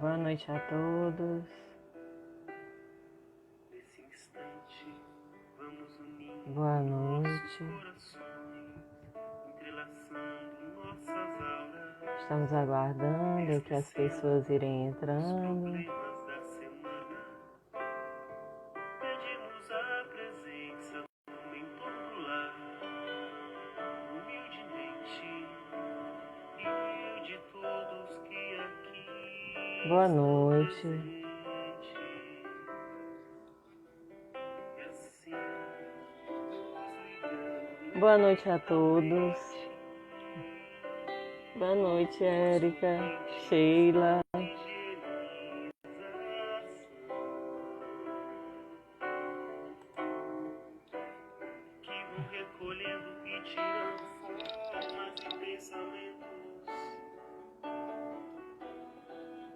Boa noite a todos. Nesse instante, vamos unindo Boa noite. nossos corações, entrelaçando nossas auras. Estamos aguardando que as pessoas irem Os entrando. problemas da semana. Pedimos a presença no entorno do lar, humildemente, e de todos que aqui Boa estão noite. presentes. E assim, Boa noite a todos. Boa noite, Érica, Sheila. que vão recolhendo e tirando formas e pensamentos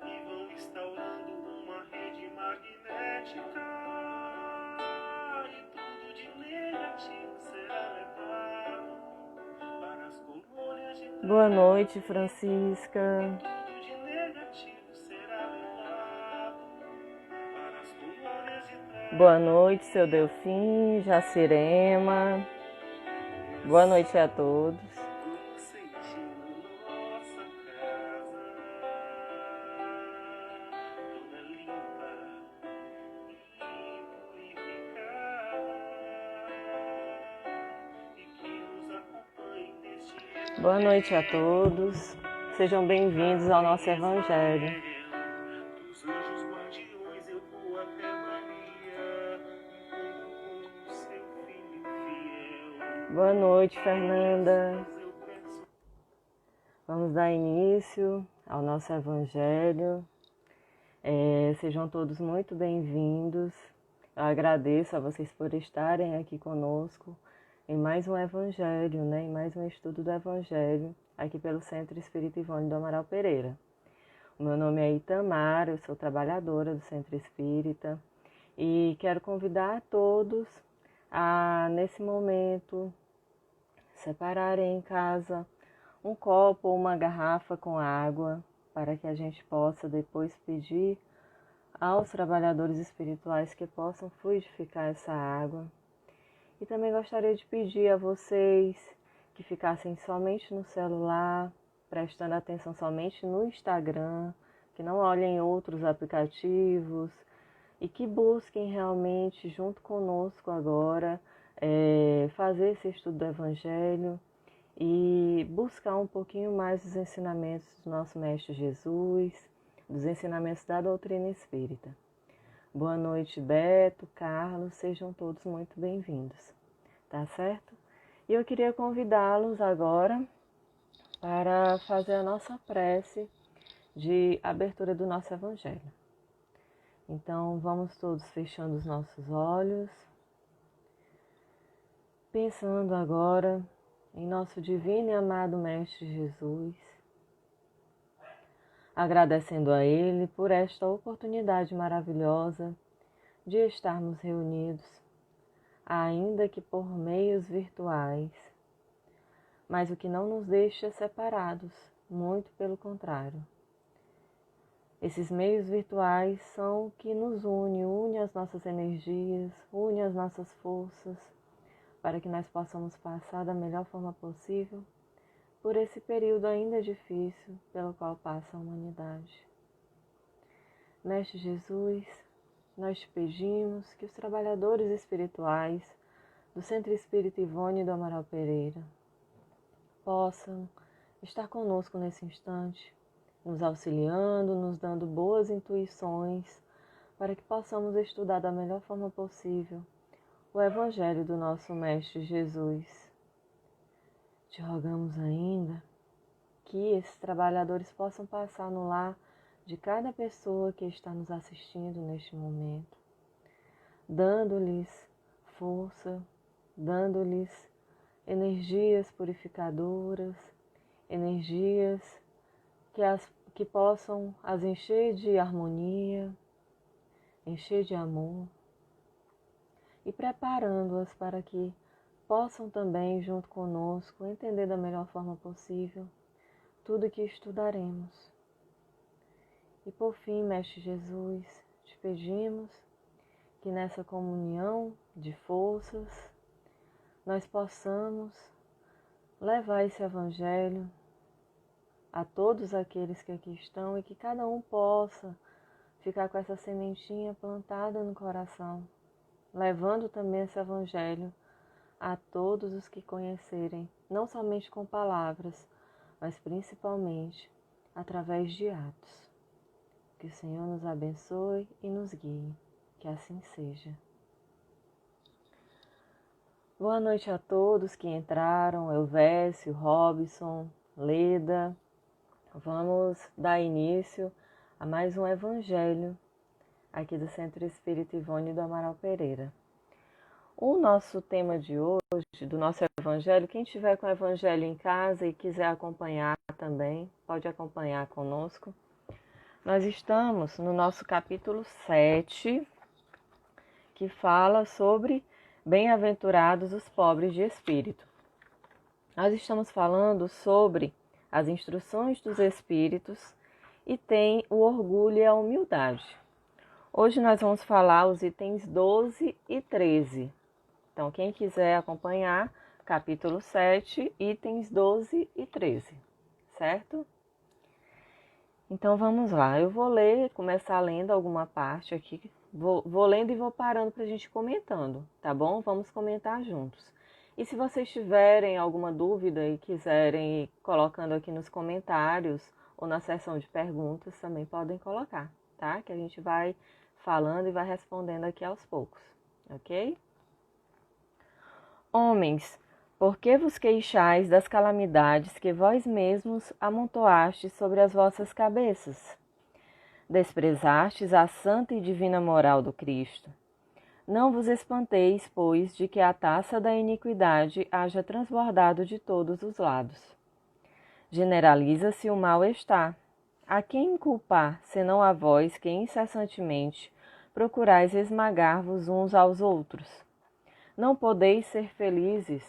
e vão instaurando uma rede magnética e tudo de negativo será levado para as colônias de Boa noite, Francisca. tudo de negativo será levado para as colônias de Boa noite, seu Delfim, Jacirema. Boa noite a todos. vamos sentindo nossa casa toda limpa e purificada e que nos acompanhe neste Boa noite a todos. Sejam bem-vindos ao nosso Evangelho. dos anjos guardiões eu vou até Maria, encontro com o seu filho fiel. Boa noite, Fernanda. Eu peço Vamos dar início ao nosso Evangelho. Sejam todos muito bem-vindos. Eu agradeço a vocês por estarem aqui conosco em mais um Evangelho, em mais um estudo do Evangelho, aqui pelo Centro Espírita Ivone do Amaral Pereira. O meu nome é Itamar, eu sou trabalhadora do Centro Espírita e quero convidar a todos a, nesse momento, separarem em casa um copo ou uma garrafa com água para que a gente possa depois pedir aos trabalhadores espirituais que possam fluidificar essa água. E também gostaria de pedir a vocês que ficassem somente no celular, prestando atenção somente no Instagram, que não olhem outros aplicativos e que busquem realmente, junto conosco agora, fazer esse estudo do Evangelho e buscar um pouquinho mais dos ensinamentos do nosso Mestre Jesus, dos ensinamentos da doutrina espírita. Boa noite, Beto, Carlos, sejam todos muito bem-vindos, tá certo? E eu queria convidá-los agora para fazer a nossa prece de abertura do nosso Evangelho. Então, vamos todos fechando os nossos olhos, pensando agora em nosso divino e amado Mestre Jesus, agradecendo a Ele por esta oportunidade maravilhosa de estarmos reunidos, ainda que por meios virtuais, mas o que não nos deixa separados, muito pelo contrário. Esses meios virtuais são o que nos une as nossas energias, une as nossas forças, para que nós possamos passar da melhor forma possível por esse período ainda difícil pelo qual passa a humanidade. Mestre Jesus, nós te pedimos que os trabalhadores espirituais do Centro Espírita Ivone do Amaral Pereira possam estar conosco nesse instante, nos auxiliando, nos dando boas intuições para que possamos estudar da melhor forma possível o Evangelho do nosso Mestre Jesus. Te rogamos ainda que esses trabalhadores possam passar no lar de cada pessoa que está nos assistindo neste momento, dando-lhes força, dando-lhes energias purificadoras, energias que possam as encher de harmonia, encher de amor e preparando-as para que possam também, junto conosco, entender da melhor forma possível tudo que estudaremos. E por fim, Mestre Jesus, te pedimos que nessa comunhão de forças nós possamos levar esse Evangelho a todos aqueles que aqui estão e que cada um possa ficar com essa sementinha plantada no coração, levando também esse Evangelho a todos os que conhecerem, não somente com palavras, mas principalmente através de atos. Que o Senhor nos abençoe e nos guie, que assim seja. Boa noite a todos que entraram, Elvésio, Robson, Leda. Vamos dar início a mais um Evangelho aqui do Centro Espírita Ivone do Amaral Pereira. O nosso tema de hoje, do nosso Evangelho, quem tiver com o Evangelho em casa e quiser acompanhar também, pode acompanhar conosco. Nós estamos no nosso capítulo 7, que fala sobre bem-aventurados os pobres de espírito. Nós estamos falando sobre as instruções dos espíritos e tem o orgulho e a humildade. Hoje nós vamos falar os itens 12 e 13. Então, quem quiser acompanhar, capítulo 7, itens 12 e 13, certo? Então, vamos lá. Eu vou começar lendo alguma parte aqui. Vou lendo e vou parando para a gente comentando, tá bom? Vamos comentar juntos. E se vocês tiverem alguma dúvida e quiserem ir colocando aqui nos comentários ou na seção de perguntas, também podem colocar, tá? Que a gente vai falando e vai respondendo aqui aos poucos, ok? Homens, por que vos queixais das calamidades que vós mesmos amontoastes sobre as vossas cabeças? Desprezastes a santa e divina moral do Cristo. Não vos espanteis, pois, de que a taça da iniquidade haja transbordado de todos os lados. Generaliza-se o mal-estar. A quem culpar, senão a vós que incessantemente procurais esmagar-vos uns aos outros? Não podeis ser felizes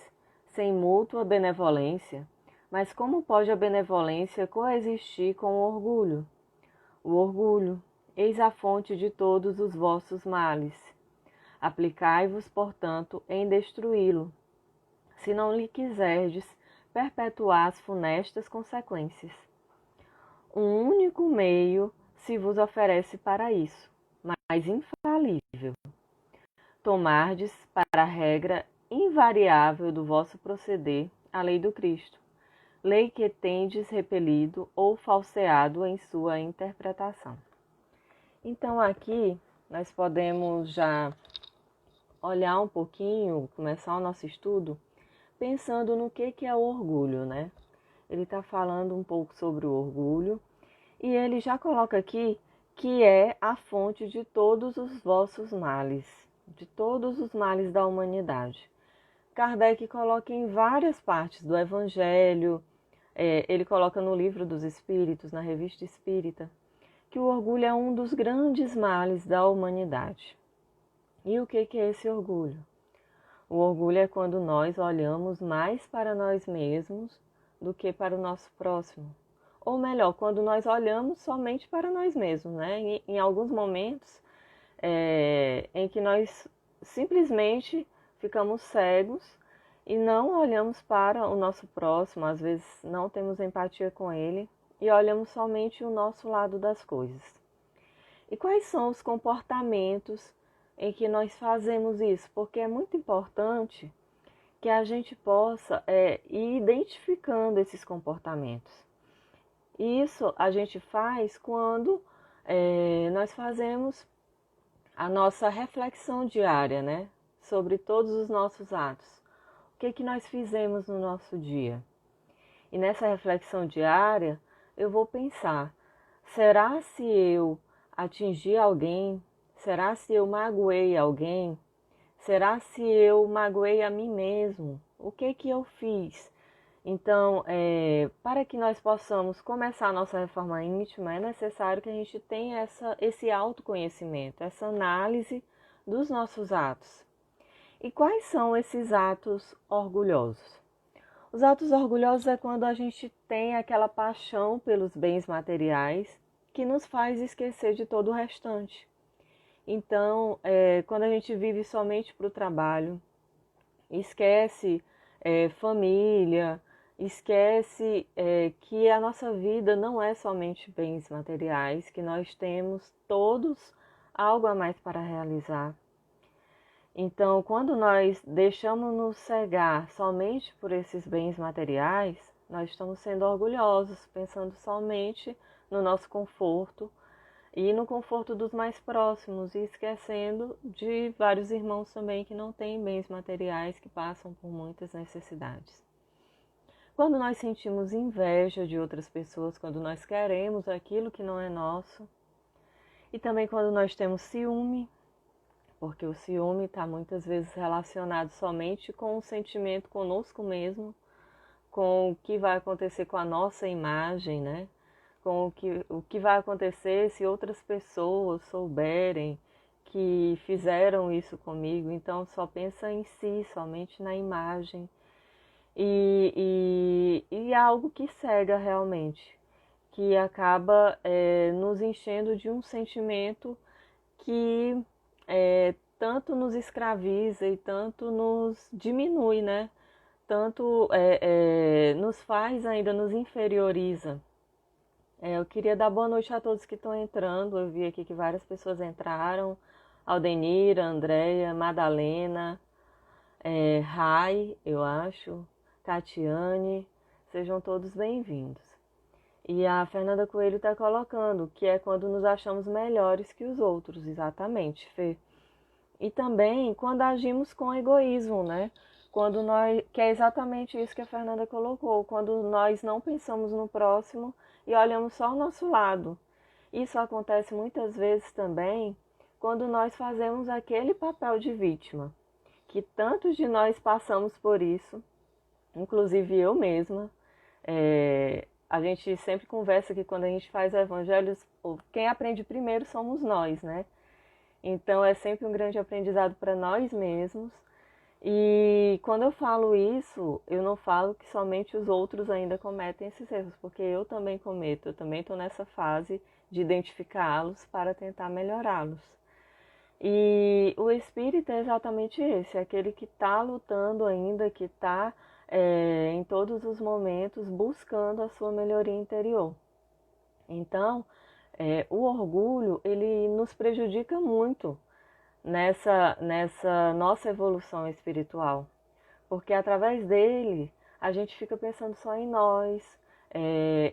sem mútua benevolência, mas como pode a benevolência coexistir com o orgulho? O orgulho, eis a fonte de todos os vossos males. Aplicai-vos, portanto, em destruí-lo, se não lhe quiserdes perpetuar as funestas consequências. Um único meio se vos oferece para isso, mas infalível. Tomardes para a regra invariável do vosso proceder a lei do Cristo, lei que tendes repelido ou falseado em sua interpretação. Então aqui nós podemos já olhar um pouquinho, começar o nosso estudo, pensando no que é o orgulho, né? Ele está falando um pouco sobre o orgulho e ele já coloca aqui que é a fonte de todos os vossos males, de todos os males da humanidade. Kardec coloca em várias partes do Evangelho, ele coloca no Livro dos Espíritos, na Revista Espírita, que o orgulho é um dos grandes males da humanidade. E o que é esse orgulho? O orgulho é quando nós olhamos mais para nós mesmos do que para o nosso próximo. Ou melhor, quando nós olhamos somente para nós mesmos, né? Em alguns momentos em que nós simplesmente ficamos cegos e não olhamos para o nosso próximo, às vezes não temos empatia com ele e olhamos somente o nosso lado das coisas. E quais são os comportamentos em que nós fazemos isso? Porque é muito importante que a gente possa ir identificando esses comportamentos. Isso a gente faz quando nós fazemos a nossa reflexão diária, né? Sobre todos os nossos atos. O que nós fizemos no nosso dia? E nessa reflexão diária, eu vou pensar, será se eu atingi alguém? Será se eu magoei alguém? Será se eu magoei a mim mesmo? O que eu fiz? Então, para que nós possamos começar a nossa reforma íntima, é necessário que a gente tenha esse autoconhecimento, essa análise dos nossos atos. E quais são esses atos orgulhosos? Os atos orgulhosos é quando a gente tem aquela paixão pelos bens materiais que nos faz esquecer de todo o restante. Então, quando a gente vive somente para o trabalho, esquece família, esquece que a nossa vida não é somente bens materiais, que nós temos todos algo a mais para realizar. Então, quando nós deixamos nos cegar somente por esses bens materiais, nós estamos sendo orgulhosos, pensando somente no nosso conforto e no conforto dos mais próximos, e esquecendo de vários irmãos também que não têm bens materiais, que passam por muitas necessidades. Quando nós sentimos inveja de outras pessoas, quando nós queremos aquilo que não é nosso, e também quando nós temos ciúme, porque o ciúme está muitas vezes relacionado somente com o sentimento conosco mesmo, com o que vai acontecer com a nossa imagem, né? Com o que vai acontecer se outras pessoas souberem que fizeram isso comigo. Então só pensa em si, somente na imagem. E é algo que cega realmente, que acaba nos enchendo de um sentimento que tanto nos escraviza e tanto nos diminui, né? Tanto nos faz ainda, nos inferioriza. Eu queria dar boa noite a todos que estão entrando. Eu vi aqui que várias pessoas entraram. Aldenira, Andréia, Madalena, Rai, eu acho, Tatiane, sejam todos bem-vindos. E a Fernanda Coelho está colocando que é quando nos achamos melhores que os outros, exatamente, Fê. E também quando agimos com egoísmo, né? Que é exatamente isso que a Fernanda colocou, quando nós não pensamos no próximo e olhamos só ao nosso lado. Isso acontece muitas vezes também quando nós fazemos aquele papel de vítima, que tantos de nós passamos por isso, inclusive eu mesma. A gente sempre conversa que quando a gente faz evangelhos, quem aprende primeiro somos nós, né? Então é sempre um grande aprendizado para nós mesmos. E quando eu falo isso, eu não falo que somente os outros ainda cometem esses erros, porque eu também cometo, eu também estou nessa fase de identificá-los para tentar melhorá-los. E o espírito é exatamente esse, é aquele que está lutando ainda, que está em todos os momentos buscando a sua melhoria interior. Então, o orgulho, ele nos prejudica muito nessa nossa evolução espiritual, porque através dele a gente fica pensando só em nós,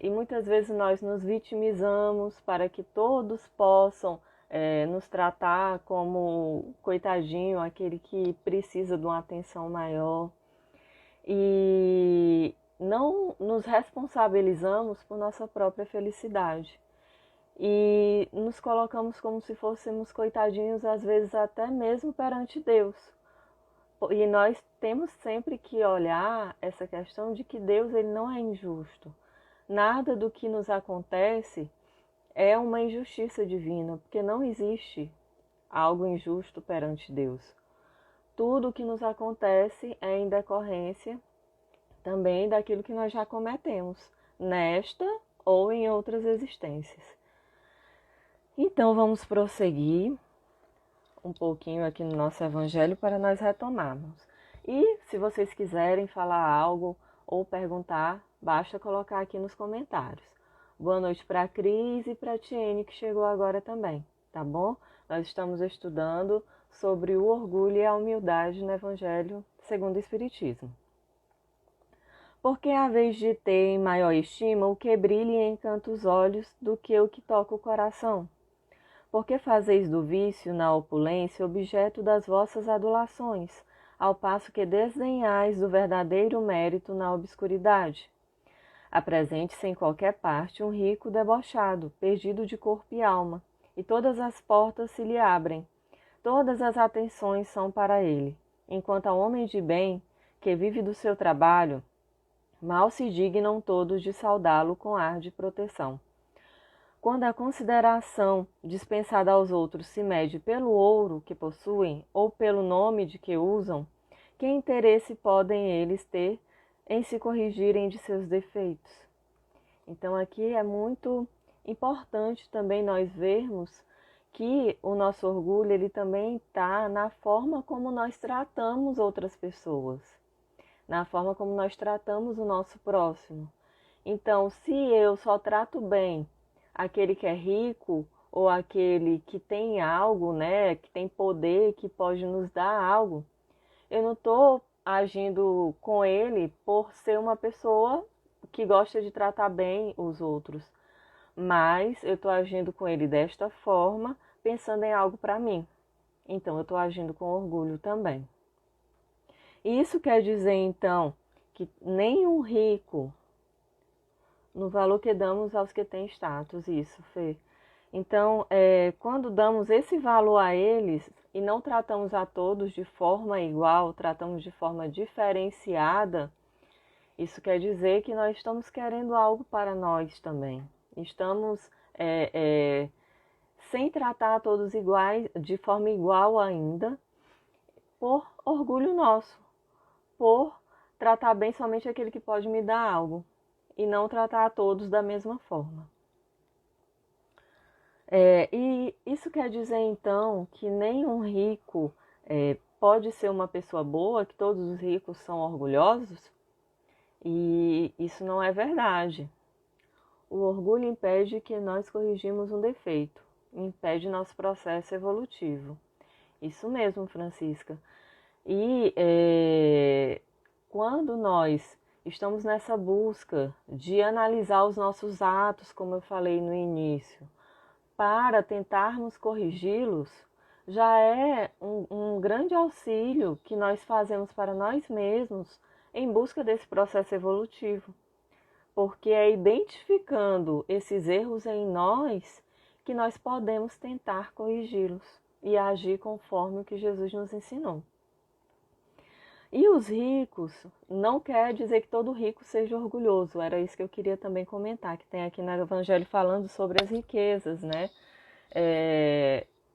e muitas vezes nós nos vitimizamos para que todos possam nos tratar como coitadinho, aquele que precisa de uma atenção maior, e não nos responsabilizamos por nossa própria felicidade. E nos colocamos como se fôssemos coitadinhos, às vezes até mesmo perante Deus. E nós temos sempre que olhar essa questão de que Deus ele não é injusto. Nada do que nos acontece é uma injustiça divina, porque não existe algo injusto perante Deus. Tudo o que nos acontece é em decorrência também daquilo que nós já cometemos, nesta ou em outras existências. Então vamos prosseguir um pouquinho aqui no nosso evangelho para nós retomarmos. E se vocês quiserem falar algo ou perguntar, basta colocar aqui nos comentários. Boa noite para a Cris e para a Tiene, que chegou agora também, tá bom? Nós estamos estudando sobre o orgulho e a humildade no Evangelho segundo o Espiritismo. Porque a vez de ter em maior estima o que brilha e encanta os olhos do que o que toca o coração? Porque fazeis do vício na opulência objeto das vossas adulações, ao passo que desdenhais do verdadeiro mérito na obscuridade? Apresente-se em qualquer parte um rico debochado, perdido de corpo e alma, e todas as portas se lhe abrem, todas as atenções são para ele, enquanto ao homem de bem, que vive do seu trabalho, mal se dignam todos de saudá-lo com ar de proteção. Quando a consideração dispensada aos outros se mede pelo ouro que possuem ou pelo nome de que usam, que interesse podem eles ter em se corrigirem de seus defeitos? Então aqui é muito importante também nós vermos que o nosso orgulho ele também está na forma como nós tratamos outras pessoas, na forma como nós tratamos o nosso próximo. Então, se eu só trato bem aquele que é rico ou aquele que tem algo, né, que tem poder, que pode nos dar algo, eu não estou agindo com ele por ser uma pessoa que gosta de tratar bem os outros, mas eu estou agindo com ele desta forma, pensando em algo para mim. Então, eu estou agindo com orgulho também. Isso quer dizer, então, que nenhum rico, no valor que damos aos que têm status, isso, Fê. Então, quando damos esse valor a eles e não tratamos a todos de forma igual, tratamos de forma diferenciada, isso quer dizer que nós estamos querendo algo para nós também. Estamos sem tratar a todos iguais, de forma igual ainda, por orgulho nosso, por tratar bem somente aquele que pode me dar algo e não tratar a todos da mesma forma. E isso quer dizer então que nenhum rico pode ser uma pessoa boa, que todos os ricos são orgulhosos? E isso não é verdade. O orgulho impede que nós corrigimos um defeito, impede nosso processo evolutivo. Isso mesmo, Francisca. E quando nós estamos nessa busca de analisar os nossos atos, como eu falei no início, para tentarmos corrigi-los, já é um grande auxílio que nós fazemos para nós mesmos em busca desse processo evolutivo. Porque é identificando esses erros em nós que nós podemos tentar corrigi-los e agir conforme o que Jesus nos ensinou. E os ricos, não quer dizer que todo rico seja orgulhoso, era isso que eu queria também comentar, que tem aqui no Evangelho falando sobre as riquezas, né?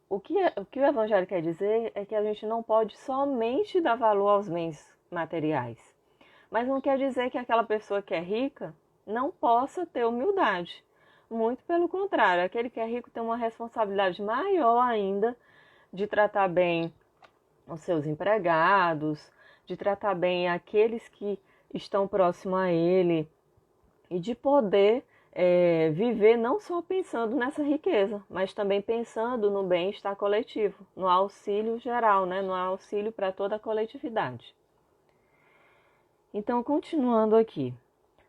O que o Evangelho quer dizer é que a gente não pode somente dar valor aos bens materiais, mas não quer dizer que aquela pessoa que é rica não possa ter humildade. Muito pelo contrário, aquele que é rico tem uma responsabilidade maior ainda de tratar bem os seus empregados, de tratar bem aqueles que estão próximos a ele e de poder viver não só pensando nessa riqueza, mas também pensando no bem-estar coletivo, no auxílio geral, né? No auxílio para toda a coletividade. Então, continuando aqui,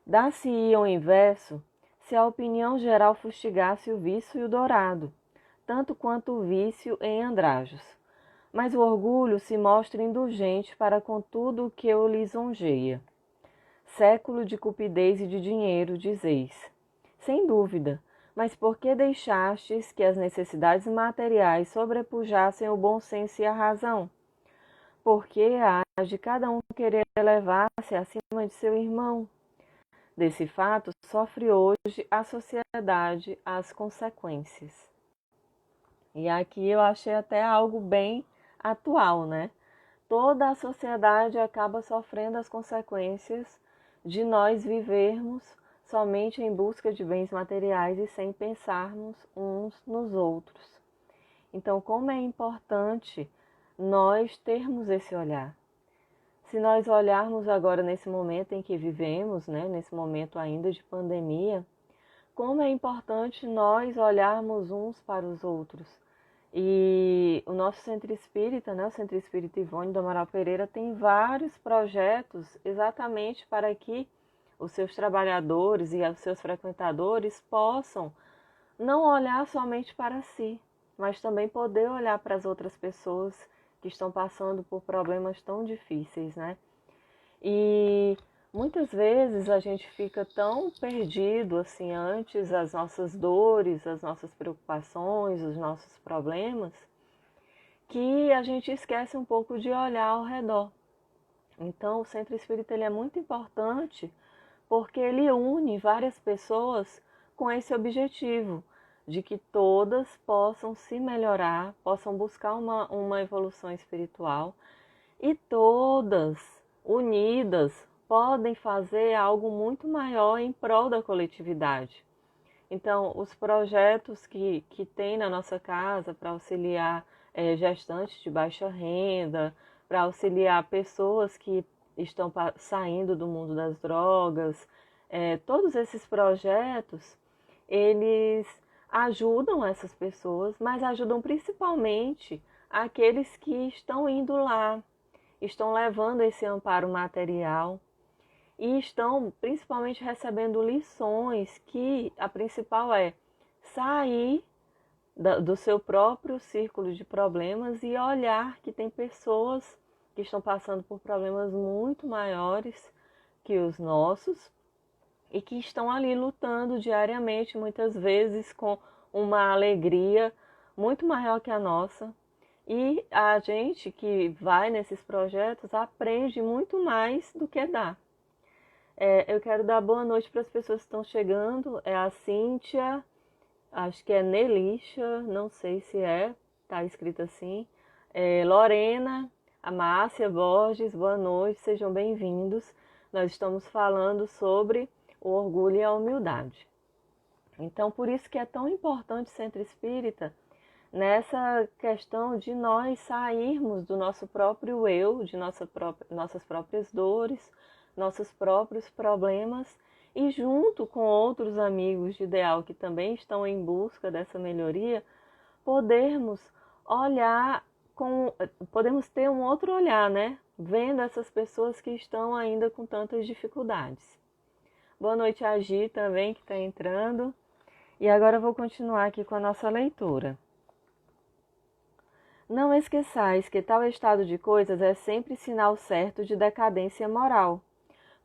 dá-se-ia o inverso se a opinião geral fustigasse o vício e o dourado, tanto quanto o vício em andrajos. Mas o orgulho se mostra indulgente para com tudo o que o lisonjeia. Século de cupidez e de dinheiro, dizeis. Sem dúvida, mas por que deixastes que as necessidades materiais sobrepujassem o bom senso e a razão? Porque há de cada um querer elevar-se acima de seu irmão. Desse fato sofre hoje a sociedade as consequências. E aqui eu achei até algo bem atual, né? Toda a sociedade acaba sofrendo as consequências de nós vivermos somente em busca de bens materiais e sem pensarmos uns nos outros. Então, como é importante nós termos esse olhar. Se nós olharmos agora nesse momento em que vivemos, né, nesse momento ainda de pandemia, como é importante nós olharmos uns para os outros. E o nosso Centro Espírita, né, o Centro Espírita Ivone do Amaral Pereira, tem vários projetos exatamente para que os seus trabalhadores e os seus frequentadores possam não olhar somente para si, mas também poder olhar para as outras pessoas que estão passando por problemas tão difíceis, né? E muitas vezes a gente fica tão perdido assim antes as nossas dores, as nossas preocupações, os nossos problemas, que a gente esquece um pouco de olhar ao redor. Então, o Centro Espírita ele é muito importante porque ele une várias pessoas com esse objetivo de que todas possam se melhorar, possam buscar uma evolução espiritual e todas unidas podem fazer algo muito maior em prol da coletividade. Então, os projetos que tem na nossa casa para auxiliar gestantes de baixa renda, para auxiliar pessoas que estão saindo do mundo das drogas, todos esses projetos, eles ajudam essas pessoas, mas ajudam principalmente aqueles que estão indo lá, estão levando esse amparo material e estão principalmente recebendo lições que a principal é sair do seu próprio círculo de problemas e olhar que tem pessoas que estão passando por problemas muito maiores que os nossos e que estão ali lutando diariamente, muitas vezes com uma alegria muito maior que a nossa. E a gente que vai nesses projetos aprende muito mais do que dá. Eu quero dar boa noite para as pessoas que estão chegando. É a Cíntia, acho que é Nelisha, não sei se tá escrito assim. Lorena, a Márcia Borges, boa noite, sejam bem-vindos. Nós estamos falando sobre o orgulho e a humildade. Então, por isso que é tão importante o Centro Espírita nessa questão de nós sairmos do nosso próprio eu, de nossas próprias dores, nossos próprios problemas e junto com outros amigos de ideal que também estão em busca dessa melhoria, podermos podemos ter um outro olhar, né? Vendo essas pessoas que estão ainda com tantas dificuldades. Boa noite a Gi também que está entrando. E agora eu vou continuar aqui com a nossa leitura. Não esqueçais que tal estado de coisas é sempre sinal certo de decadência moral.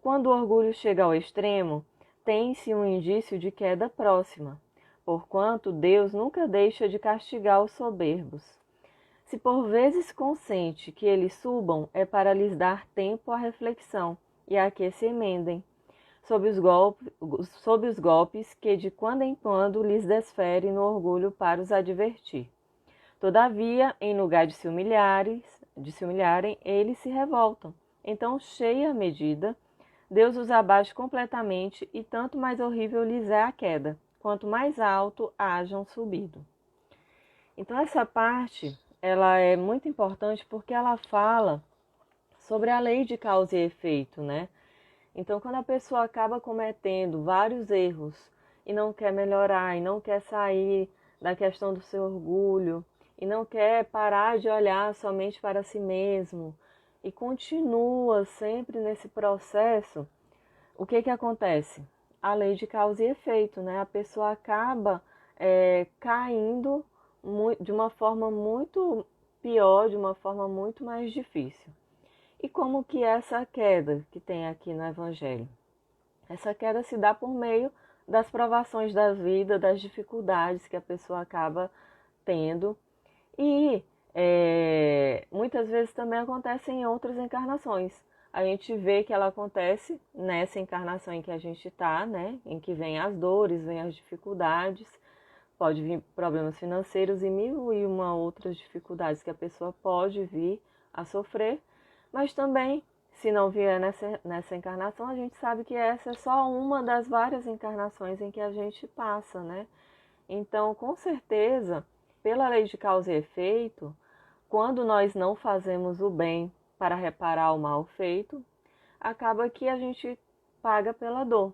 Quando o orgulho chega ao extremo, tem-se um indício de queda próxima, porquanto Deus nunca deixa de castigar os soberbos. Se por vezes consente que eles subam, é para lhes dar tempo à reflexão e a que se emendem, sob os golpes que de quando em quando lhes desfere no orgulho para os advertir. Todavia, em lugar de se humilharem, eles se revoltam. Então, cheia a medida, Deus os abate completamente e tanto mais horrível lhes é a queda, quanto mais alto hajam subido. Então, essa parte, ela é muito importante porque ela fala sobre a lei de causa e efeito, né? Então, quando a pessoa acaba cometendo vários erros e não quer melhorar, e não quer sair da questão do seu orgulho, e não quer parar de olhar somente para si mesmo, e continua sempre nesse processo, o que acontece? A lei de causa e efeito, né? A pessoa acaba caindo de uma forma muito pior, de uma forma muito mais difícil. E como que é essa queda que tem aqui no Evangelho? Essa queda se dá por meio das provações da vida, das dificuldades que a pessoa acaba tendo. E muitas vezes também acontece em outras encarnações. A gente vê que ela acontece nessa encarnação em que a gente está, né? Em que vem as dores, vem as dificuldades, pode vir problemas financeiros e mil e uma outras dificuldades que a pessoa pode vir a sofrer. Mas também, se não vier nessa encarnação, a gente sabe que essa é só uma das várias encarnações em que a gente passa, né? Então, com certeza, pela lei de causa e efeito, quando nós não fazemos o bem para reparar o mal feito, acaba que a gente paga pela dor.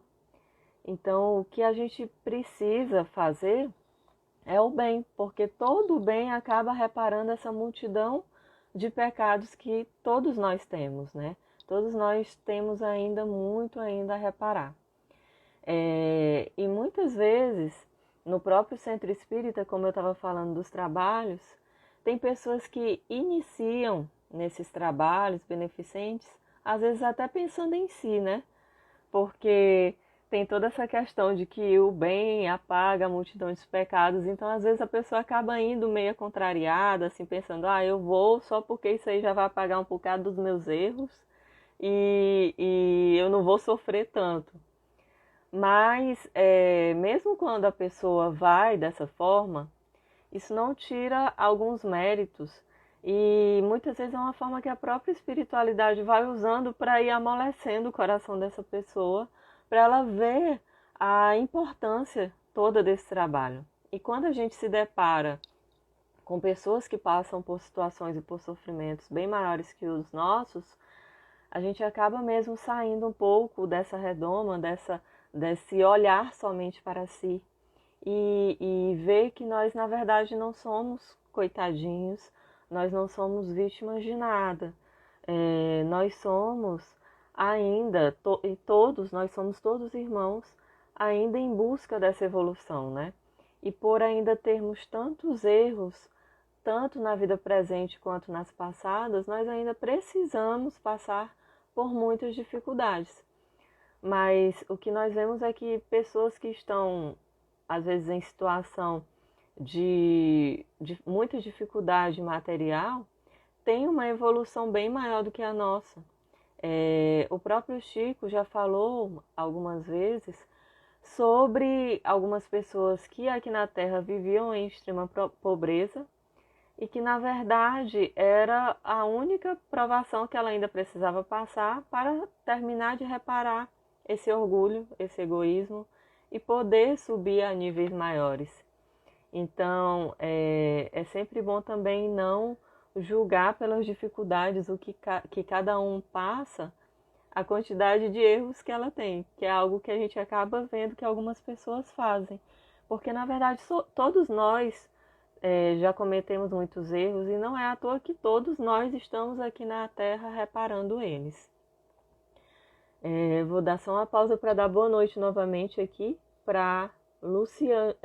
Então, o que a gente precisa fazer é o bem, porque todo o bem acaba reparando essa multidão de pecados que todos nós temos, né? Todos nós temos ainda muito a reparar. E muitas vezes, no próprio centro espírita, como eu estava falando dos trabalhos, tem pessoas que iniciam nesses trabalhos beneficentes, às vezes até pensando em si, né? Porque tem toda essa questão de que o bem apaga a multidão de pecados, então às vezes a pessoa acaba indo meio contrariada, assim, pensando, eu vou só porque isso aí já vai apagar um bocado dos meus erros e eu não vou sofrer tanto. Mas mesmo quando a pessoa vai dessa forma, isso não tira alguns méritos e muitas vezes é uma forma que a própria espiritualidade vai usando para ir amolecendo o coração dessa pessoa, para ela ver a importância toda desse trabalho. E quando a gente se depara com pessoas que passam por situações e por sofrimentos bem maiores que os nossos, a gente acaba mesmo saindo um pouco dessa redoma, desse olhar somente para si e ver que nós, na verdade, não somos coitadinhos, nós não somos vítimas de nada. Nós somos ainda, nós somos todos irmãos, ainda em busca dessa evolução, né? E por ainda termos tantos erros, tanto na vida presente quanto nas passadas, nós ainda precisamos passar por muitas dificuldades. Mas o que nós vemos é que pessoas que estão, às vezes, em situação de muita dificuldade material, têm uma evolução bem maior do que a nossa. O próprio Chico já falou algumas vezes sobre algumas pessoas que aqui na Terra viviam em extrema pobreza e que, na verdade, era a única provação que ela ainda precisava passar para terminar de reparar esse orgulho, esse egoísmo e poder subir a níveis maiores. Então, é sempre bom também não julgar pelas dificuldades o que cada um passa, a quantidade de erros que ela tem, que é algo que a gente acaba vendo que algumas pessoas fazem. Porque, na verdade, todos nós já cometemos muitos erros e não é à toa que todos nós estamos aqui na Terra reparando eles. Vou dar só uma pausa para dar boa noite novamente aqui para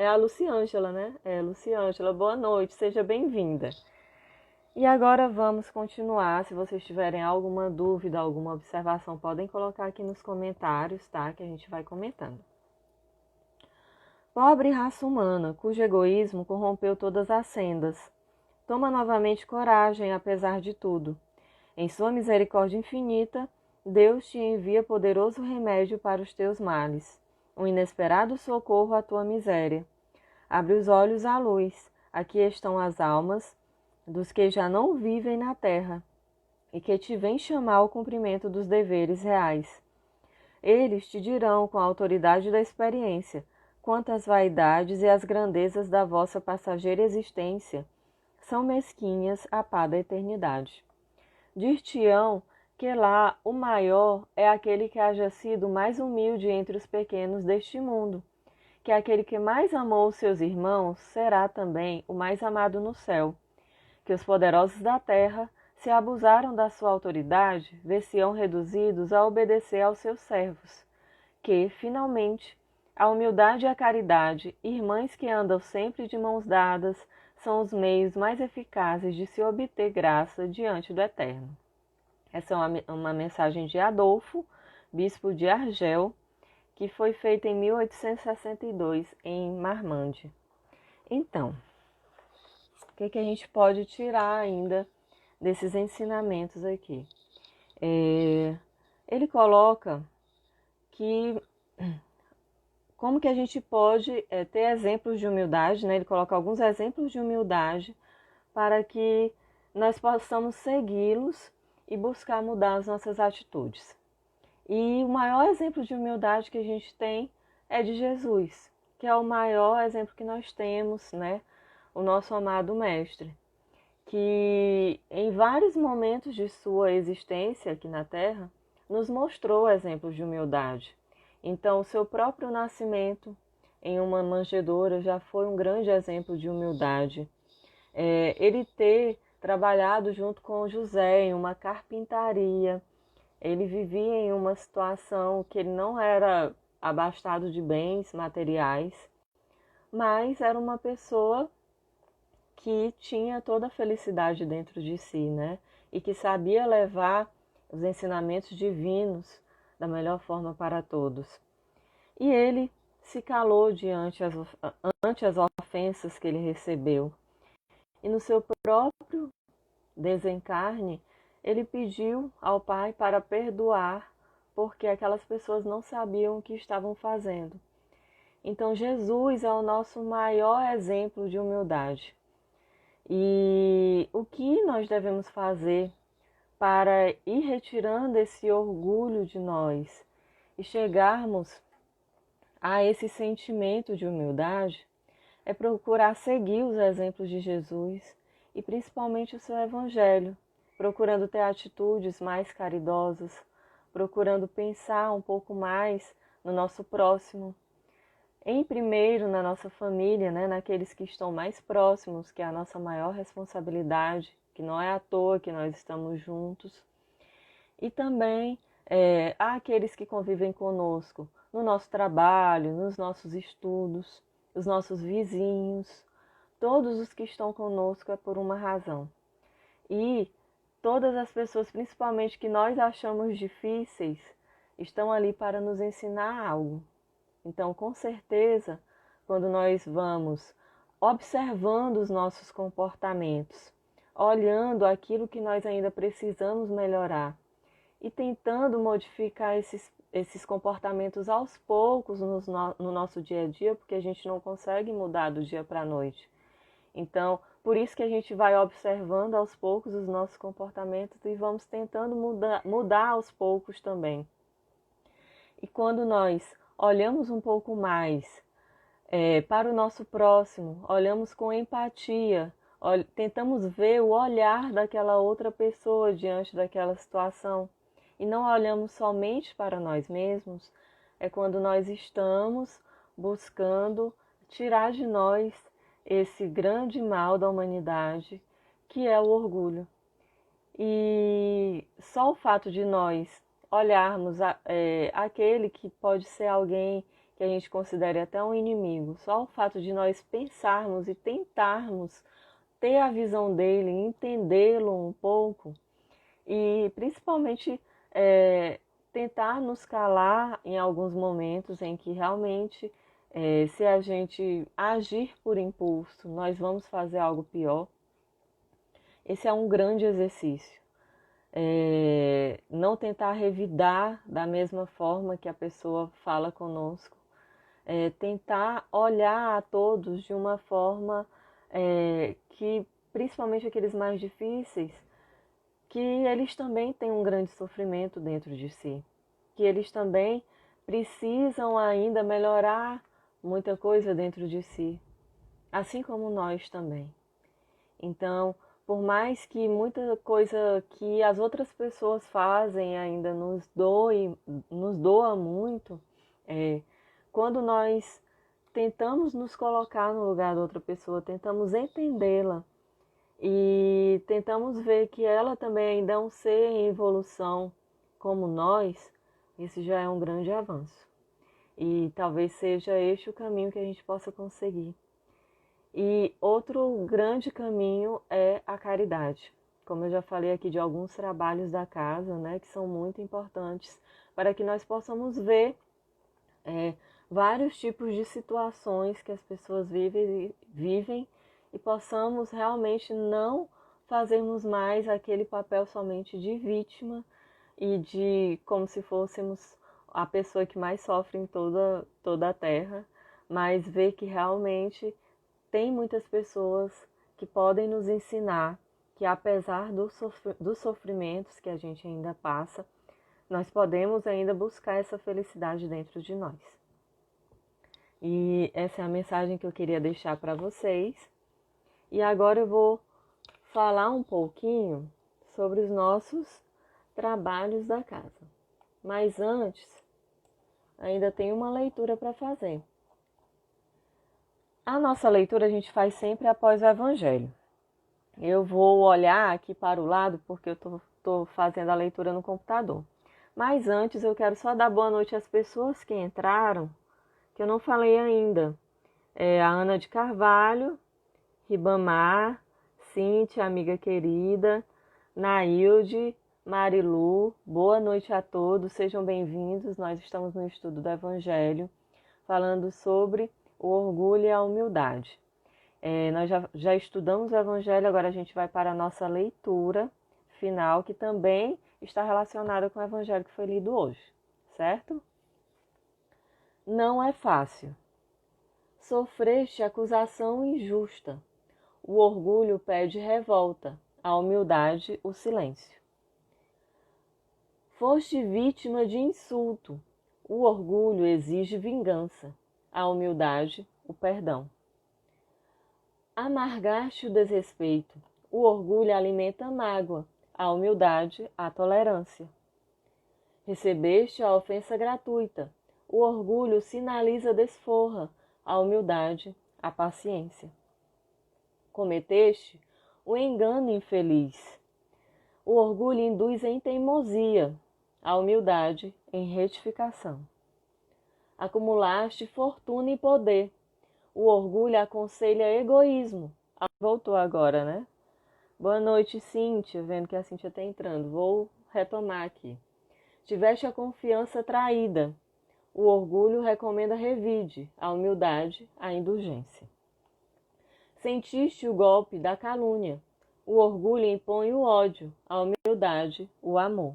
a Luciângela, né? Luciângela, boa noite, seja bem-vinda. E agora vamos continuar. Se vocês tiverem alguma dúvida, alguma observação, podem colocar aqui nos comentários, tá? Que a gente vai comentando. Pobre raça humana, cujo egoísmo corrompeu todas as sendas. Toma novamente coragem, apesar de tudo. Em sua misericórdia infinita, Deus te envia poderoso remédio para os teus males, um inesperado socorro à tua miséria. Abre os olhos à luz, aqui estão as almas dos que já não vivem na terra e que te vêm chamar ao cumprimento dos deveres reais. Eles te dirão com a autoridade da experiência quantas vaidades e as grandezas da vossa passageira existência são mesquinhas à pá da eternidade. Dir-te-ão que lá o maior é aquele que haja sido mais humilde entre os pequenos deste mundo, que aquele que mais amou os seus irmãos será também o mais amado no céu, que os poderosos da terra, se abusaram da sua autoridade, ver-se-ão reduzidos a obedecer aos seus servos, que, finalmente, a humildade e a caridade, irmãs que andam sempre de mãos dadas, são os meios mais eficazes de se obter graça diante do Eterno. Essa é uma mensagem de Adolfo, bispo de Argel, que foi feita em 1862 em Marmande. Então, o que a gente pode tirar ainda desses ensinamentos aqui? Ele coloca que como que a gente pode ter exemplos de humildade, né? Ele coloca alguns exemplos de humildade para que nós possamos segui-los e buscar mudar as nossas atitudes. E o maior exemplo de humildade que a gente tem é de Jesus, que é o maior exemplo que nós temos, né? O nosso amado Mestre, que em vários momentos de sua existência aqui na Terra, nos mostrou exemplos de humildade. Então, o seu próprio nascimento em uma manjedoura já foi um grande exemplo de humildade. Ele ter trabalhado junto com José em uma carpintaria, ele vivia em uma situação que ele não era abastado de bens materiais, mas era uma pessoa que tinha toda a felicidade dentro de si, né? E que sabia levar os ensinamentos divinos da melhor forma para todos. E ele se calou ante as ofensas que ele recebeu. E no seu próprio desencarne, ele pediu ao Pai para perdoar, porque aquelas pessoas não sabiam o que estavam fazendo. Então, Jesus é o nosso maior exemplo de humildade. E o que nós devemos fazer para ir retirando esse orgulho de nós e chegarmos a esse sentimento de humildade é procurar seguir os exemplos de Jesus e principalmente o seu Evangelho, procurando ter atitudes mais caridosas, procurando pensar um pouco mais no nosso próximo. Em primeiro, na nossa família, né, naqueles que estão mais próximos, que é a nossa maior responsabilidade, que não é à toa que nós estamos juntos. E também àqueles que convivem conosco no nosso trabalho, nos nossos estudos, os nossos vizinhos, todos os que estão conosco é por uma razão. E todas as pessoas, principalmente que nós achamos difíceis, estão ali para nos ensinar algo. Então, com certeza, quando nós vamos observando os nossos comportamentos, olhando aquilo que nós ainda precisamos melhorar e tentando modificar esses comportamentos aos poucos no nosso dia a dia, porque a gente não consegue mudar do dia para a noite. Então, por isso que a gente vai observando aos poucos os nossos comportamentos e vamos tentando mudar aos poucos também. E quando nós olhamos um pouco mais para o nosso próximo, olhamos com empatia, tentamos ver o olhar daquela outra pessoa diante daquela situação e não olhamos somente para nós mesmos, é quando nós estamos buscando tirar de nós esse grande mal da humanidade, que é o orgulho. E só o fato de nós olharmos aquele que pode ser alguém que a gente considere até um inimigo, só o fato de nós pensarmos e tentarmos ter a visão dele, entendê-lo um pouco e principalmente tentar nos calar em alguns momentos em que realmente, se a gente agir por impulso, nós vamos fazer algo pior. Esse é um grande exercício. Não tentar revidar da mesma forma que a pessoa fala conosco. Tentar olhar a todos de uma forma que, principalmente aqueles mais difíceis, que eles também têm um grande sofrimento dentro de si, que eles também precisam ainda melhorar muita coisa dentro de si, assim como nós também. Então, por mais que muita coisa que as outras pessoas fazem ainda nos doa muito, quando nós tentamos nos colocar no lugar da outra pessoa, tentamos entendê-la e tentamos ver que ela também ainda é um ser em evolução como nós, isso já é um grande avanço. E talvez seja este o caminho que a gente possa conseguir. E outro grande caminho é a caridade. Como eu já falei aqui de alguns trabalhos da casa, né, que são muito importantes para que nós possamos ver vários tipos de situações que as pessoas vivem e possamos realmente não fazermos mais aquele papel somente de vítima e de como se fôssemos a pessoa que mais sofre em toda a Terra, mas ver que realmente tem muitas pessoas que podem nos ensinar que apesar dos sofrimentos que a gente ainda passa, nós podemos ainda buscar essa felicidade dentro de nós. E essa é a mensagem que eu queria deixar para vocês. E agora eu vou falar um pouquinho sobre os nossos trabalhos da casa. Mas antes, ainda tem uma leitura para fazer. A nossa leitura a gente faz sempre após o Evangelho. Eu vou olhar aqui para o lado porque eu estou fazendo a leitura no computador. Mas antes eu quero só dar boa noite às pessoas que entraram, que eu não falei ainda. A Ana de Carvalho, Ribamar, Cíntia, amiga querida, Nailde, Marilu, boa noite a todos, sejam bem-vindos. Nós estamos no estudo do Evangelho, falando sobre o orgulho e a humildade. Nós já estudamos o Evangelho, agora a gente vai para a nossa leitura final, que também está relacionada com o Evangelho que foi lido hoje, certo? Não é fácil. Sofreste acusação injusta. O orgulho pede revolta, a humildade o silêncio. Foste vítima de insulto. O orgulho exige vingança, a humildade, o perdão. Amargaste o desrespeito. O orgulho alimenta a mágoa, a humildade, a tolerância. Recebeste a ofensa gratuita. O orgulho sinaliza desforra, a humildade, a paciência. Cometeste o engano infeliz. O orgulho induz em teimosia, a humildade em retificação. Acumulaste fortuna e poder. O orgulho aconselha egoísmo. Voltou agora, né? Boa noite, Cíntia. Vendo que a Cíntia está entrando. Vou retomar aqui. Tiveste a confiança traída. O orgulho recomenda revide, a humildade, a indulgência. Sentiste o golpe da calúnia. O orgulho impõe o ódio, a humildade, o amor.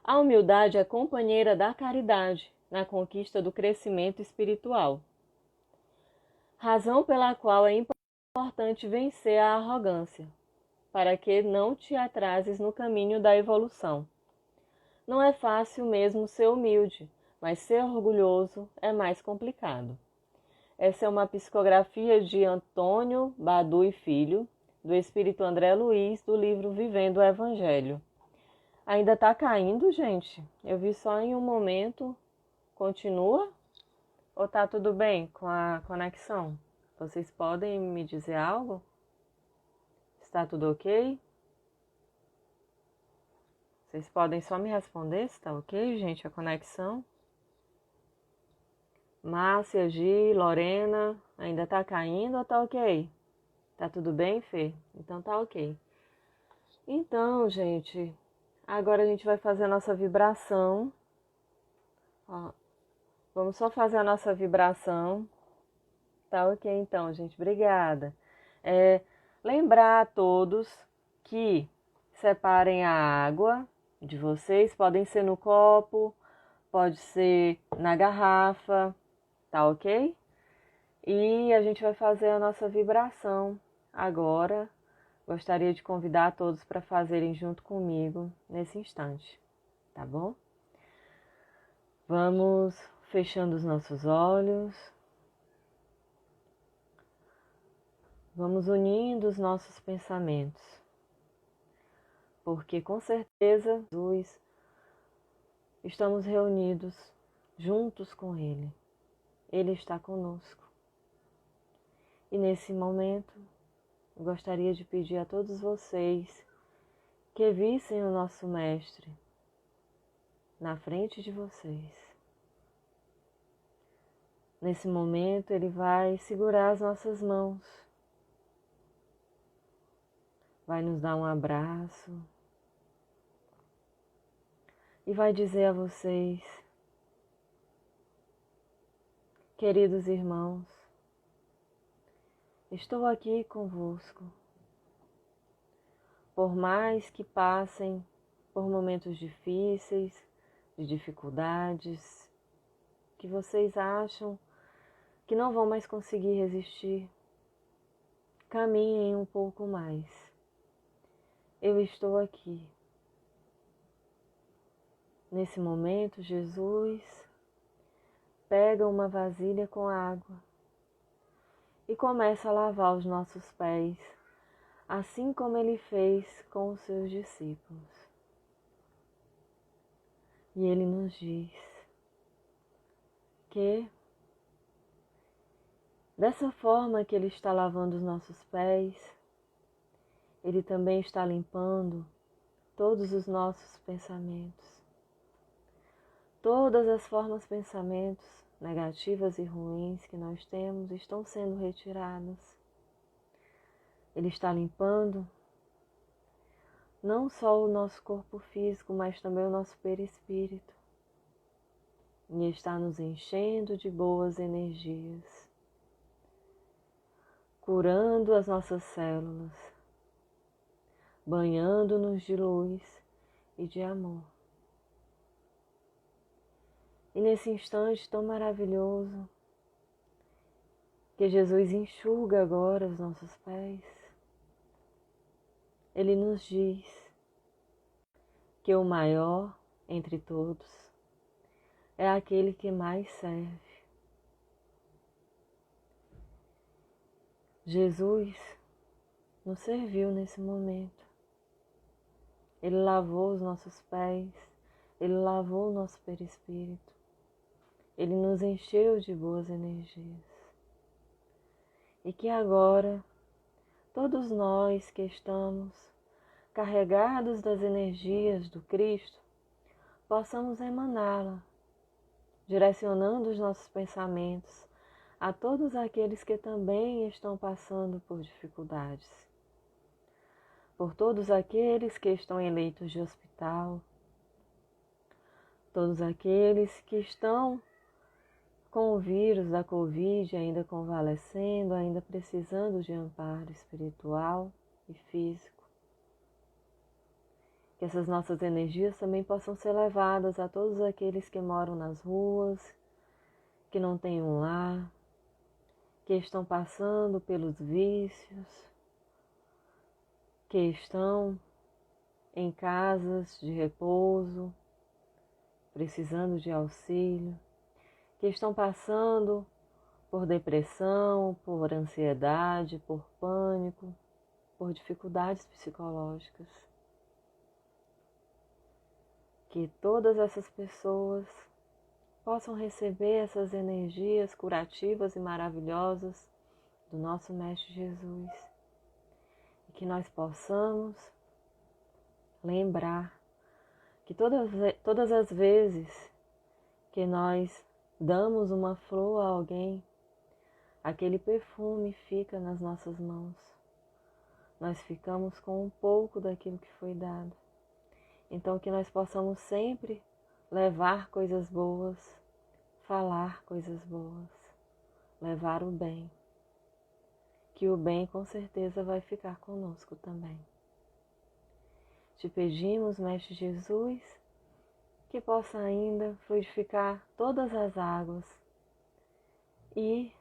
A humildade é companheira da caridade na conquista do crescimento espiritual. Razão pela qual é importante vencer a arrogância, para que não te atrases no caminho da evolução. Não é fácil mesmo ser humilde, mas ser orgulhoso é mais complicado. Essa é uma psicografia de Antônio Badu e Filho, do Espírito André Luiz, do livro Vivendo o Evangelho. Ainda está caindo, gente? Eu vi só em um momento. Continua? Ou tá tudo bem com a conexão? Vocês podem me dizer algo? Está tudo ok? Vocês podem só me responder se está ok, gente, a conexão? Márcia, Gi, Lorena, ainda tá caindo ou tá ok? Tá tudo bem, Fê? Então tá ok. Então, gente, agora a gente vai fazer a nossa vibração. Ó, vamos só fazer a nossa vibração. Tá ok, então, gente. Obrigada. Lembrar a todos que separem a água de vocês. Podem ser no copo, pode ser na garrafa, tá ok? E a gente vai fazer a nossa vibração agora. Gostaria de convidar a todos para fazerem junto comigo nesse instante, tá bom? Vamos fechando os nossos olhos. Vamos unindo os nossos pensamentos. Porque com certeza, Jesus, estamos reunidos juntos com Ele. Ele está conosco. E nesse momento, eu gostaria de pedir a todos vocês que vissem o nosso Mestre na frente de vocês. Nesse momento, Ele vai segurar as nossas mãos, vai nos dar um abraço e vai dizer a vocês: queridos irmãos, estou aqui convosco. Por mais que passem por momentos difíceis, de dificuldades, que vocês acham que não vão mais conseguir resistir, caminhem um pouco mais. Eu estou aqui. Nesse momento, Jesus pega uma vasilha com água e começa a lavar os nossos pés, assim como Ele fez com os seus discípulos. E Ele nos diz que dessa forma que Ele está lavando os nossos pés, Ele também está limpando todos os nossos pensamentos. Todas as formas de pensamentos negativas e ruins que nós temos estão sendo retiradas. Ele está limpando não só o nosso corpo físico, mas também o nosso perispírito. E está nos enchendo de boas energias, curando as nossas células, banhando-nos de luz e de amor. E nesse instante tão maravilhoso, que Jesus enxuga agora os nossos pés, Ele nos diz que o maior entre todos é aquele que mais serve. Jesus nos serviu nesse momento. Ele lavou os nossos pés, Ele lavou o nosso perispírito, Ele nos encheu de boas energias. E que agora, todos nós que estamos carregados das energias do Cristo, possamos emaná-la, direcionando os nossos pensamentos a todos aqueles que também estão passando por dificuldades, por todos aqueles que estão em leitos de hospital, todos aqueles que estão com o vírus da Covid ainda convalescendo, ainda precisando de amparo espiritual e físico. Que essas nossas energias também possam ser levadas a todos aqueles que moram nas ruas, que não têm um lar, que estão passando pelos vícios, que estão em casas de repouso, precisando de auxílio, que estão passando por depressão, por ansiedade, por pânico, por dificuldades psicológicas. Que todas essas pessoas possam receber essas energias curativas e maravilhosas do nosso Mestre Jesus. E que nós possamos lembrar que todas as vezes que nós damos uma flor a alguém, aquele perfume fica nas nossas mãos. Nós ficamos com um pouco daquilo que foi dado. Então que nós possamos sempre levar coisas boas, falar coisas boas, levar o bem. Que o bem com certeza vai ficar conosco também. Te pedimos, Mestre Jesus, que possa ainda fluidificar todas as águas e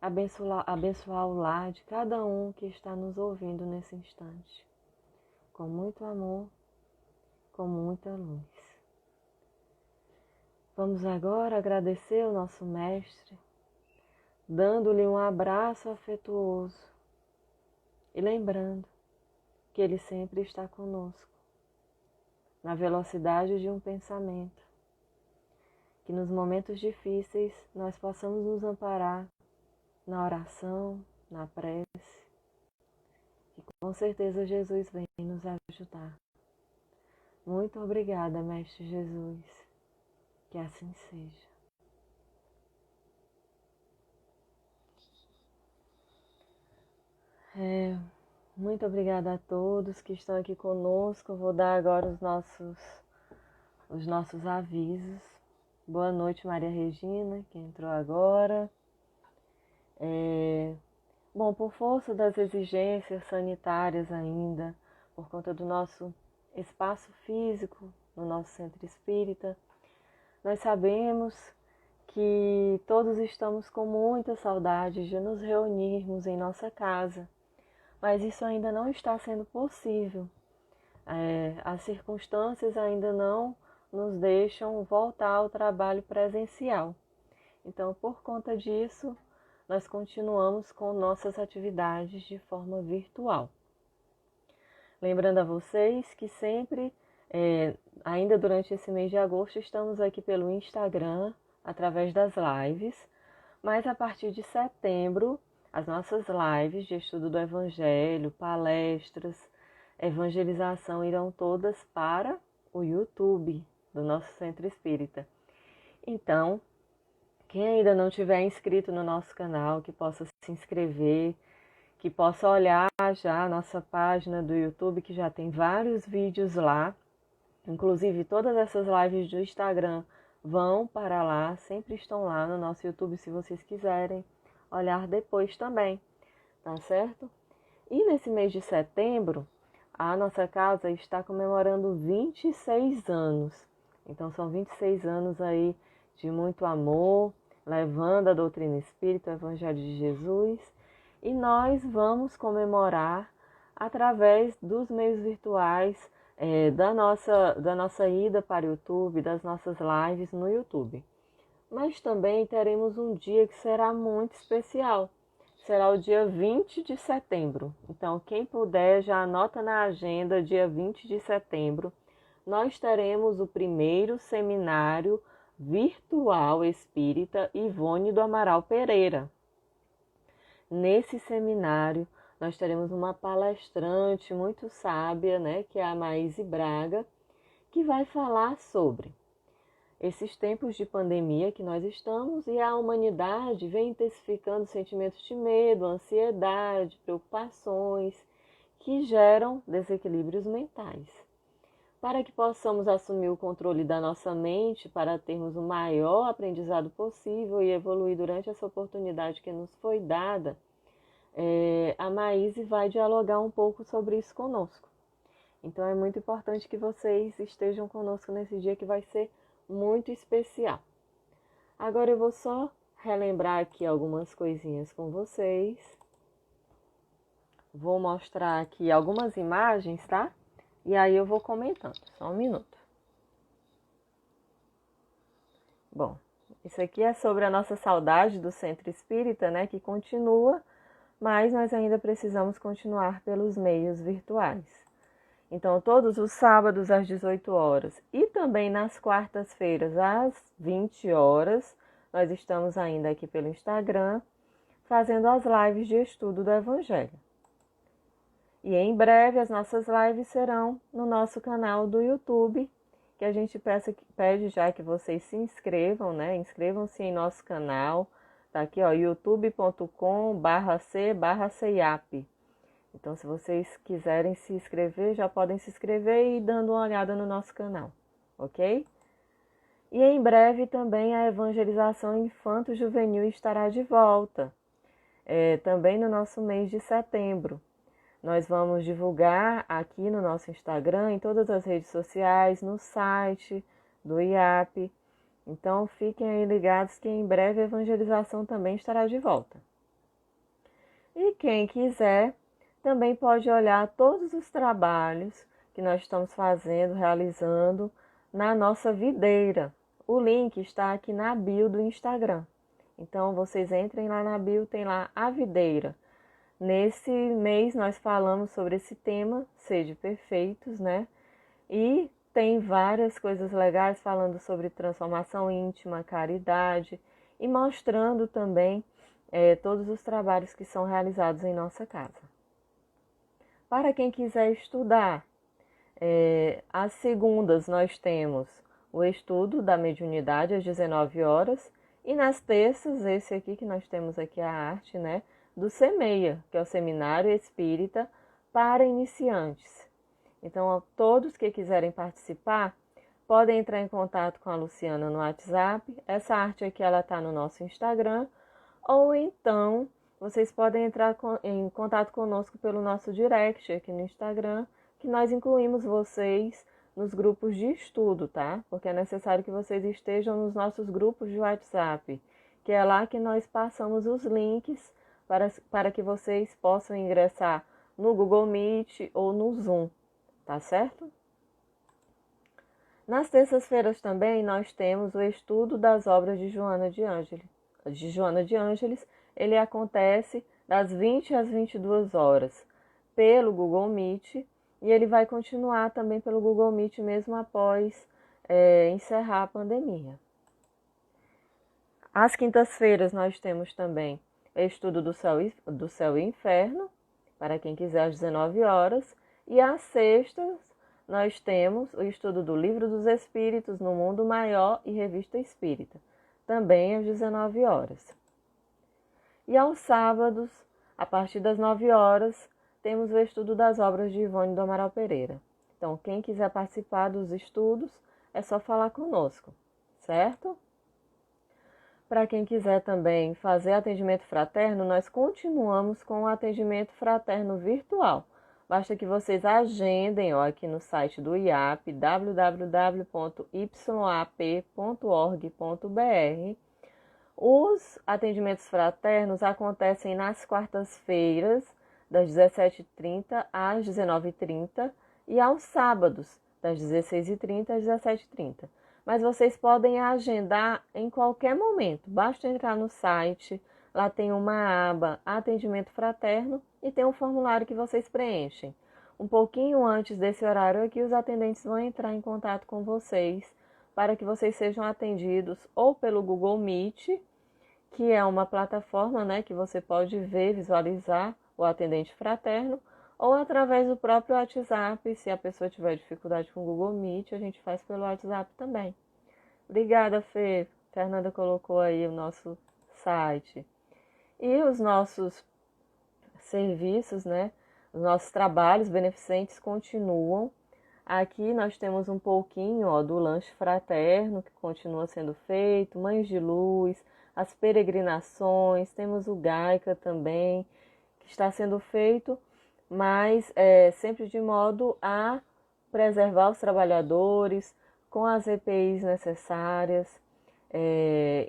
abençoar o lar de cada um que está nos ouvindo nesse instante, com muito amor, com muita luz. Vamos agora agradecer ao nosso Mestre, dando-lhe um abraço afetuoso e lembrando que Ele sempre está conosco, na velocidade de um pensamento, que nos momentos difíceis nós possamos nos amparar na oração, na prece, e com certeza Jesus vem nos ajudar. Muito obrigada, Mestre Jesus, que assim seja. Muito obrigada a todos que estão aqui conosco. Eu vou dar agora os nossos avisos. Boa noite, Maria Regina, que entrou agora. Bom, por força das exigências sanitárias ainda, por conta do nosso espaço físico no nosso centro espírita, nós sabemos que todos estamos com muita saudade de nos reunirmos em nossa casa, mas isso ainda não está sendo possível. As circunstâncias ainda não nos deixam voltar ao trabalho presencial. Então, por conta disso, nós continuamos com nossas atividades de forma virtual. Lembrando a vocês que sempre, ainda durante esse mês de agosto, estamos aqui pelo Instagram, através das lives, mas a partir de setembro, as nossas lives de estudo do Evangelho, palestras, evangelização irão todas para o YouTube do nosso Centro Espírita. Então, quem ainda não tiver inscrito no nosso canal, que possa se inscrever, que possa olhar já a nossa página do YouTube, que já tem vários vídeos lá. Inclusive, todas essas lives do Instagram vão para lá, sempre estão lá no nosso YouTube, se vocês quiserem olhar depois também, tá certo? E nesse mês de setembro, a nossa casa está comemorando 26 anos. Então, são 26 anos aí de muito amor, levando a doutrina espírita, o Evangelho de Jesus. E nós vamos comemorar através dos meios virtuais, da nossa ida para o YouTube, das nossas lives no YouTube. Mas também teremos um dia que será muito especial. Será o dia 20 de setembro. Então, quem puder, já anota na agenda, dia 20 de setembro, nós teremos o primeiro seminário virtual espírita Ivone do Amaral Pereira. Nesse seminário, nós teremos uma palestrante muito sábia, né, que é a Maíse Braga, que vai falar sobre esses tempos de pandemia que nós estamos e a humanidade vem intensificando sentimentos de medo, ansiedade, preocupações que geram desequilíbrios mentais. Para que possamos assumir o controle da nossa mente, para termos o maior aprendizado possível e evoluir durante essa oportunidade que nos foi dada, a Maíse vai dialogar um pouco sobre isso conosco. Então é muito importante que vocês estejam conosco nesse dia que vai ser muito especial. Agora eu vou só relembrar aqui algumas coisinhas com vocês. Vou mostrar aqui algumas imagens, tá? E aí eu vou comentando. Só um minuto. Bom, isso aqui é sobre a nossa saudade do Centro Espírita, né? Que continua, mas nós ainda precisamos continuar pelos meios virtuais. Então, todos os sábados às 18 horas e também nas quartas-feiras às 20 horas, nós estamos ainda aqui pelo Instagram, fazendo as lives de estudo do Evangelho. E em breve as nossas lives serão no nosso canal do YouTube, que a gente pede já que vocês se inscrevam, né? Inscrevam-se em nosso canal, tá aqui, ó, youtube.com/c/ceiap. Então, se vocês quiserem se inscrever, já podem se inscrever e ir dando uma olhada no nosso canal, ok? E em breve também a evangelização infanto-juvenil estará de volta, também no nosso mês de setembro. Nós vamos divulgar aqui no nosso Instagram, em todas as redes sociais, no site do IAP. Então, fiquem aí ligados que em breve a evangelização também estará de volta. E quem quiser também pode olhar todos os trabalhos que nós estamos fazendo, realizando na nossa videira. O link está aqui na bio do Instagram. Então, vocês entrem lá na bio, tem lá a videira. Nesse mês nós falamos sobre esse tema, Sede Perfeitos, né? E tem várias coisas legais falando sobre transformação íntima, caridade e mostrando também todos os trabalhos que são realizados em nossa casa. Para quem quiser estudar, às segundas nós temos o estudo da mediunidade às 19 horas e nas terças, esse aqui que nós temos aqui a arte, né? Do SEMEIA, que é o Seminário Espírita para Iniciantes. Então, todos que quiserem participar, podem entrar em contato com a Luciana no WhatsApp. Essa arte aqui, ela está no nosso Instagram. Ou então, vocês podem entrar em contato conosco pelo nosso direct aqui no Instagram, que nós incluímos vocês nos grupos de estudo, tá? Porque é necessário que vocês estejam nos nossos grupos de WhatsApp, que é lá que nós passamos os links para que vocês possam ingressar no Google Meet ou no Zoom, tá certo? Nas terças-feiras também nós temos o estudo das obras de Joana de Ângeles. Ele acontece das 20 às 22 horas pelo Google Meet e ele vai continuar também pelo Google Meet mesmo após encerrar a pandemia. Às quintas-feiras nós temos também estudo do céu e inferno, para quem quiser às 19 horas. E às sextas nós temos o estudo do Livro dos Espíritos no Mundo Maior e Revista Espírita, também às 19 horas. E aos sábados, a partir das 9 horas, temos o estudo das obras de Ivone do Amaral Pereira. Então, quem quiser participar dos estudos, é só falar conosco, certo? Para quem quiser também fazer atendimento fraterno, nós continuamos com o atendimento fraterno virtual. Basta que vocês agendem aqui no site do IAP, www.yap.org.br. Os atendimentos fraternos acontecem nas quartas-feiras, das 17h30 às 19h30, e aos sábados, das 16h30 às 17h30. Mas vocês podem agendar em qualquer momento. Basta entrar no site, lá tem uma aba Atendimento Fraterno e tem um formulário que vocês preenchem. Um pouquinho antes desse horário aqui, os atendentes vão entrar em contato com vocês para que vocês sejam atendidos ou pelo Google Meet, que é uma plataforma, né, que você pode ver, visualizar o atendente fraterno, ou através do próprio WhatsApp. Se a pessoa tiver dificuldade com o Google Meet, a gente faz pelo WhatsApp também. Obrigada, Fê. Fernanda colocou aí o nosso site. E os nossos serviços, né? Os nossos trabalhos beneficentes continuam. Aqui nós temos um pouquinho, ó, do lanche fraterno, que continua sendo feito, Mães de Luz, as peregrinações, temos o Gaica também, que está sendo feito, mas sempre de modo a preservar os trabalhadores, com as EPIs necessárias.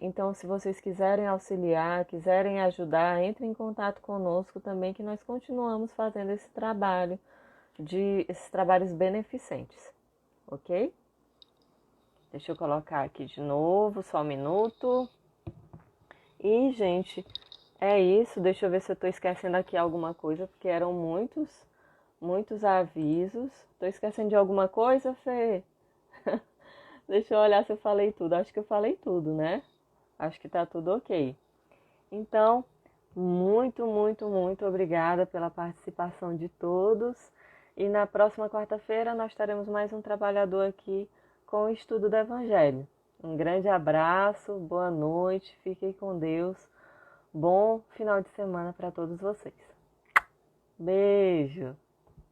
Então, se vocês quiserem auxiliar, quiserem ajudar, entre em contato conosco também, que nós continuamos fazendo esses trabalhos beneficentes, ok? Deixa eu colocar aqui de novo, só um minuto. E, gente, é isso. Deixa eu ver se eu estou esquecendo aqui alguma coisa, porque eram muitos avisos. Estou esquecendo de alguma coisa, Fê? Deixa eu olhar se eu falei tudo. Acho que eu falei tudo, né? Acho que tá tudo ok. Então, muito, muito, muito obrigada pela participação de todos. E na próxima quarta-feira nós teremos mais um trabalhador aqui com o estudo do Evangelho. Um grande abraço, boa noite, fiquem com Deus. Bom final de semana para todos vocês. Beijo.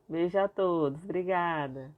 Beijo a todos. Obrigada.